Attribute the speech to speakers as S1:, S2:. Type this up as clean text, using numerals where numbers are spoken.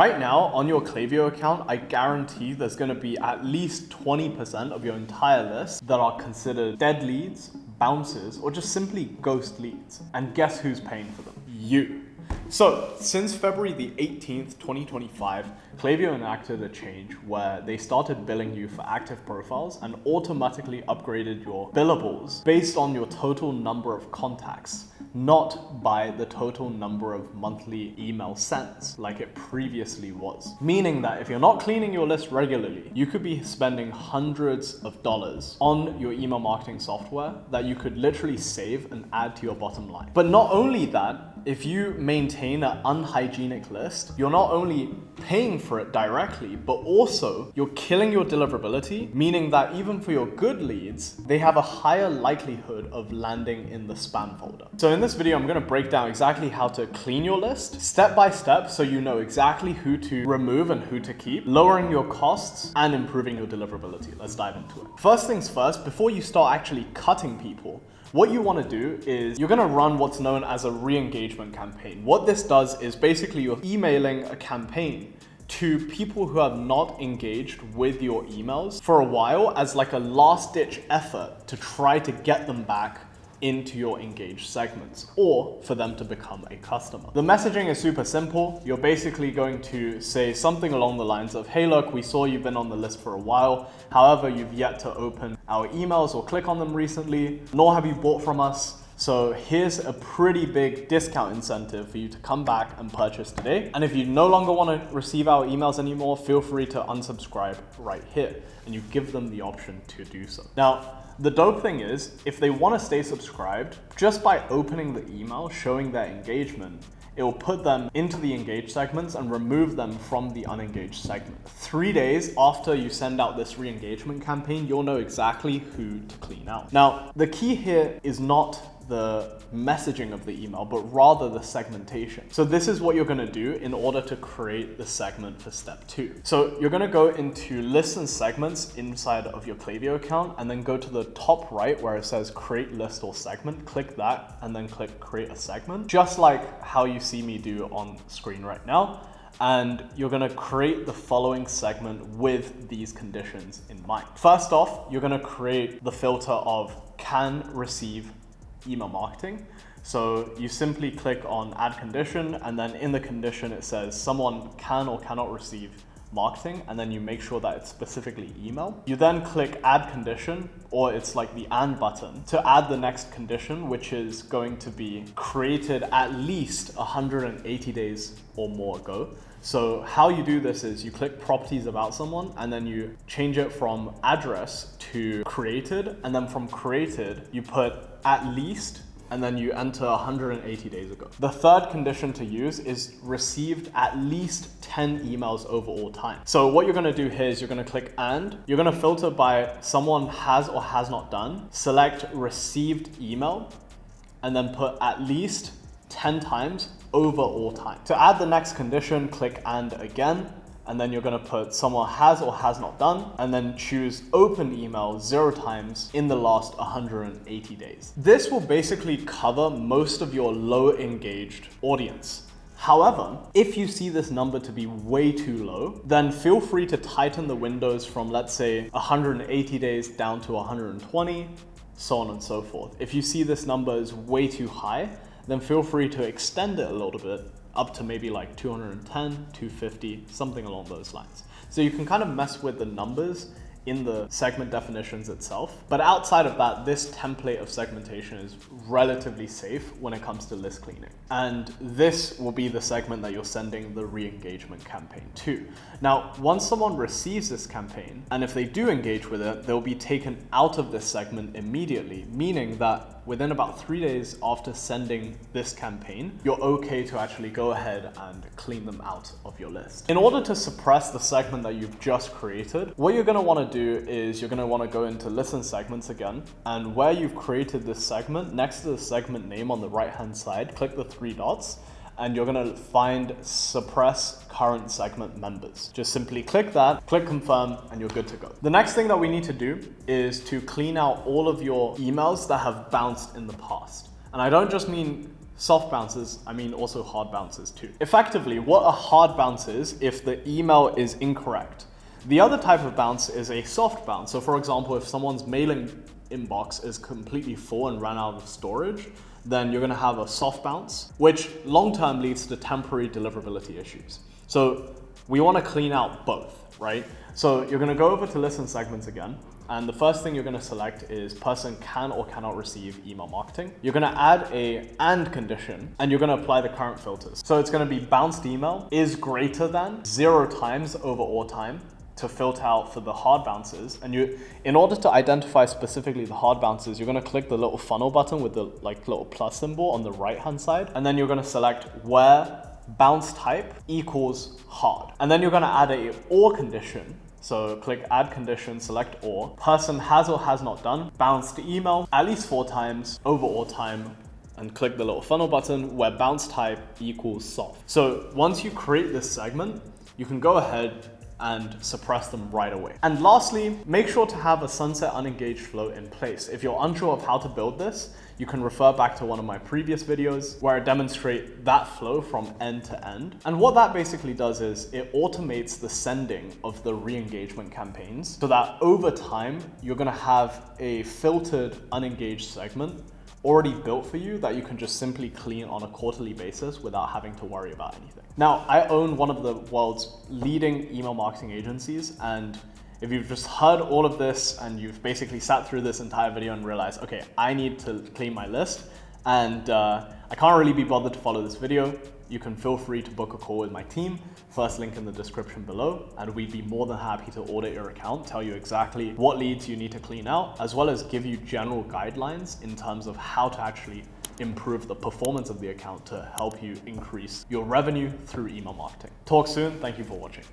S1: right now on your Klaviyo account, I guarantee there's going to be at least 20% of your entire list that are considered dead leads, bounces, or just simply ghost leads. And guess who's paying for them? You. So since February the 18th, 2025, Klaviyo enacted a change where they started billing you for active profiles and automatically upgraded your billables based on your total number of contacts, not by the total number of monthly email sends like it previously was. Meaning that if you're not cleaning your list regularly, you could be spending hundreds of dollars on your email marketing software that you could literally save and add to your bottom line. But not only that, if you maintain an unhygienic list, you're not only paying for it directly, but also you're killing your deliverability, meaning that even for your good leads, they have a higher likelihood of landing in the spam folder. So in this video, I'm going to break down exactly how to clean your list step by step so you know exactly who to remove and who to keep, lowering your costs and improving your deliverability. Let's dive into it. First things first, before you start actually cutting people, what you want to do is you're going to run what's known as a re-engagement campaign. What this does is basically you're emailing a campaign to people who have not engaged with your emails for a while as like a last-ditch effort to try to get them back into your engaged segments or for them to become a customer. The messaging is super simple. You're basically going to say something along the lines of, hey, look, we saw you've been on the list for a while. However, you've yet to open our emails or click on them recently, nor have you bought from us. So here's a pretty big discount incentive for you to come back and purchase today. And if you no longer want to receive our emails anymore, feel free to unsubscribe right here. And you give them the option to do so. Now, the dope thing is, if they want to stay subscribed, just by opening the email, showing their engagement, it will put them into the engaged segments and remove them from the unengaged segment. 3 days after you send out this re-engagement campaign, you'll know exactly who to clean out. Now, the key here is not the messaging of the email, but rather the segmentation. So this is what you're going to do in order to create the segment for step 2. So you're going to go into lists and segments inside of your Klaviyo account and then go to the top right where it says create list or segment. Click that and then click create a segment, just like how you see me do on screen right now. And you're going to create the following segment with these conditions in mind. First off, you're going to create the filter of can receive email marketing. So you simply click on add condition, and then in the condition it says someone can or cannot receive marketing, and then you make sure that it's specifically email. You then click add condition, or it's like the and button, to add the next condition, which is going to be created at least 180 days or more ago. So how you do this is you click properties about someone and then you change it from address to created, and then from created you put at least and then you enter 180 days ago. The third condition to use is received at least 10 emails over all time. So what you're gonna do here is you're gonna click and, you're gonna filter by someone has or has not done, select received email, and then put at least 10 times over all time. To add the next condition, click and again, and then you're gonna put someone has or has not done, and then choose open email 0 times in the last 180 days. This will basically cover most of your low engaged audience. However, if you see this number to be way too low, then feel free to tighten the windows from, let's say, 180 days down to 120, so on and so forth. If you see this number is way too high, then feel free to extend it a little bit up to maybe like 210, 250, something along those lines. So you can kind of mess with the numbers in the segment definitions itself. But outside of that, this template of segmentation is relatively safe when it comes to list cleaning. And this will be the segment that you're sending the re-engagement campaign to. Now, once someone receives this campaign, and if they do engage with it, they'll be taken out of this segment immediately, meaning that within about 3 days after sending this campaign, you're okay to actually go ahead and clean them out of your list. In order to suppress the segment that you've just created, what you're gonna wanna do is you're gonna wanna go into listen segments again, and where you've created this segment, next to the segment name on the right-hand side, click the 3 dots, and you're gonna find suppress current segment members. Just simply click that, click confirm, and you're good to go. The next thing that we need to do is to clean out all of your emails that have bounced in the past. And I don't just mean soft bounces, I mean also hard bounces too. Effectively, what a hard bounce is if the email is incorrect. The other type of bounce is a soft bounce. So for example, if someone's mailing inbox is completely full and ran out of storage, then you're gonna have a soft bounce, which long-term leads to temporary deliverability issues. So we wanna clean out both, right? So you're gonna go over to listen segments again, and the first thing you're gonna select is person can or cannot receive email marketing. You're gonna add a and condition, and you're gonna apply the current filters. So it's gonna be bounced email is greater than 0 times over all time to filter out for the hard bounces. And in order to identify specifically the hard bounces, you're gonna click the little funnel button with the little plus symbol on the right-hand side, and then you're gonna select where bounce type equals hard. And then you're gonna add a or condition. So click add condition, select or. Person has or has not done bounced email at least 4 times over all time, and click the little funnel button where bounce type equals soft. So once you create this segment, you can go ahead and suppress them right away. And lastly, make sure to have a sunset unengaged flow in place. If you're unsure of how to build this, you can refer back to one of my previous videos where I demonstrate that flow from end to end. And what that basically does is it automates the sending of the re-engagement campaigns so that over time, you're gonna have a filtered unengaged segment already built for you that you can just simply clean on a quarterly basis without having to worry about anything. Now, I own one of the world's leading email marketing agencies, and if you've just heard all of this and you've basically sat through this entire video and realized, okay, I need to clean my list, and I can't really be bothered to follow this video, you can feel free to book a call with my team. First link in the description below, and we'd be more than happy to audit your account, tell you exactly what leads you need to clean out, as well as give you general guidelines in terms of how to actually improve the performance of the account to help you increase your revenue through email marketing. Talk soon. Thank you for watching.